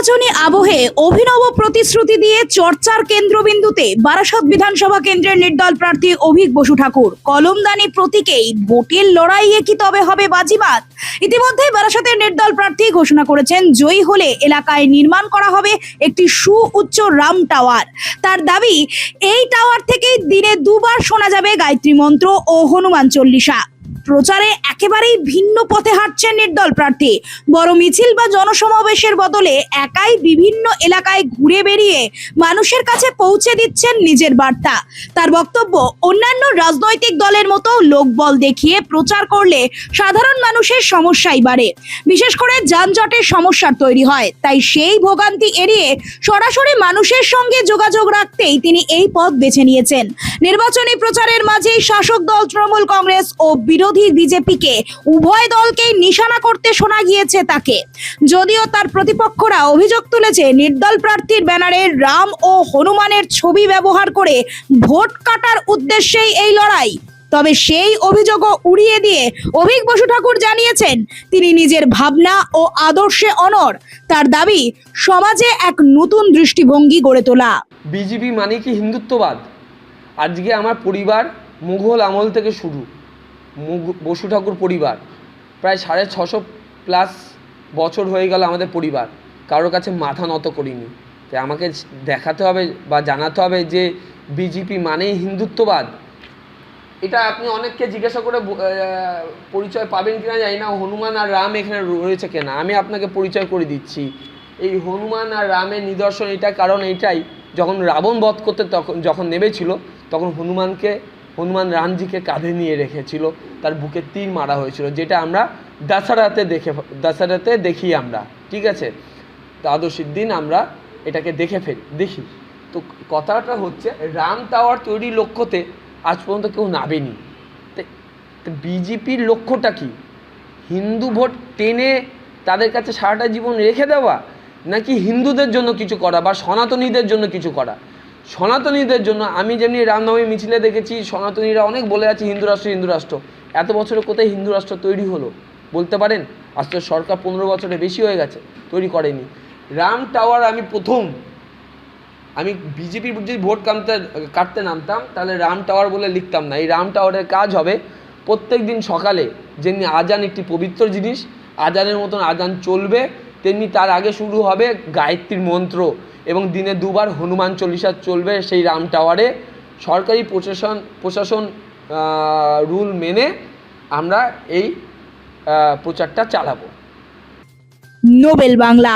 নির্বাচনী আবহে অভিনব প্রতিশ্রুতি দিয়ে চর্চার কেন্দ্রবিন্দুতে বারাসত বিধানসভা কেন্দ্রের নির্দল প্রার্থী অভিক বসু ঠাকুর। কলমদানি প্রতীকেই ভোটের লড়াইয়ে কি তবে হবে বাজিমাত? ইতিমধ্যে বারাসতের নির্দল প্রার্থী ঘোষণা করেছেন জয়ী হলে এলাকায় নির্মাণ করা হবে একটি সুউচ্চ রাম টাওয়ার। তার দাবি, এই টাওয়ার থেকেই দিনে দুবার শোনা যাবে গায়ত্রী মন্ত্র ও হনুমান চল্লিশা। প্রচারে একেবারেই ভিন্ন পথে হাঁটছেন নির্দল প্রার্থী। বড় মিছিল বা জনসমাবেশের বদলে একাই বিভিন্ন এলাকায় ঘুরে বেরিয়ে মানুষের কাছে পৌঁছে দিচ্ছেন নিজের বার্তা। তার বক্তব্য, অন্যান্য রাজনৈতিক দলের মতো লোকবল দেখিয়ে প্রচার করলে সাধারণ মানুষের সমস্যাই বাড়ে, বিশেষ করে যানজটের সমস্যার তৈরি হয়। তাই সেই ভোগান্তি এড়িয়ে সরাসরি মানুষের সঙ্গে যোগাযোগ রাখতেই তিনি এই পথ বেছে নিয়েছেন। নির্বাচনী প্রচারের মাঝেই শাসক দল তৃণমূল কংগ্রেস ও বিরোধী বিজেপিকে উভয় দলকেই নিশানা করতে শোনা গিয়েছে তাকে। যদিও তার প্রতিপক্ষরা অভিযোগ তুলেছে নির্দল প্রার্থীর ব্যানারে রাম ও হনুমানের ছবি ব্যবহার করে ভোট কাটার উদ্দেশ্যেই এই লড়াই। তবে সেই অভিযোগও উড়িয়ে দিয়ে অভিক বসু ঠাকুর জানিয়েছেন তিনি নিজের ভাবনা ও আদর্শে অনড়। তার দাবি, সমাজে এক নতুন দৃষ্টিভঙ্গি গড়ে তোলা। বিজেপি মানে কি হিন্দুত্ববাদ? আজকে আমার পরিবার মুঘল আমল থেকে শুরু, বসু ঠাকুর পরিবার প্রায় 650+ বছর হয়ে গেল আমাদের পরিবার, কারোর কাছে মাথা নত করিনি। তাই আমাকে দেখাতে হবে বা জানাতে হবে যে বিজেপি মানেই হিন্দুত্ববাদ। এটা আপনি অনেককে জিজ্ঞাসা করে পরিচয় পাবেন কিনা জানি না, হনুমান আর রাম এখানে রয়েছে কিনা। আমি আপনাকে পরিচয় করে দিচ্ছি। এই হনুমান আর রামের নিদর্শন এটা, কারণ এইটাই, যখন রাবণ বধ করতে যখন নেমেছিল তখন হনুমান রামজিকে কাঁধে নিয়ে রেখেছিল, তার বুকে তীর মারা হয়েছিল, যেটা আমরা দশহরাতে দেখি আমরা, ঠিক আছে? দ্বাদশীর দিন আমরা এটাকে দেখি। তো কথাটা হচ্ছে, রাম টাওয়ার তৈরির লক্ষ্যতে আজ পর্যন্ত কেউ নামেনি। তো বিজেপির লক্ষ্যটা কি? হিন্দু ভোট টেনে তাদের কাছে সারাটা জীবন রেখে দেওয়া, নাকি হিন্দুদের জন্য কিছু করা বা সনাতনীদের জন্য কিছু করা? সনাতনীদের জন্য আমি যেমনি রামনবমী মিছিলে দেখেছি, সনাতনীরা অনেক বলে আছে হিন্দু রাষ্ট্র। এত বছরে কোথায় হিন্দু রাষ্ট্র তৈরি হলো বলতে পারেন? আজ তো সরকার 15 বছরের বেশি হয়ে গেছে, তৈরি করেনি। রাম টাওয়ার আমি বিজেপির যদি ভোট কাটতে নামতাম তাহলে রাম টাওয়ার বলে লিখতাম না। এই রাম টাওয়ারের কাজ হবে প্রত্যেক দিন সকালে, যেমনি আজান একটি পবিত্র জিনিস, আজানের মতন আজান চলবে, তেমনি তার আগে শুরু হবে গায়ত্রীর মন্ত্র এবং দিনে দুবার হনুমান চল্লিশা চলবে সেই রাম টাওয়ারে। সরকারি প্রশাসন রুল মেনে আমরা এই প্রচারটা চালাবো। নোবেল বাংলা।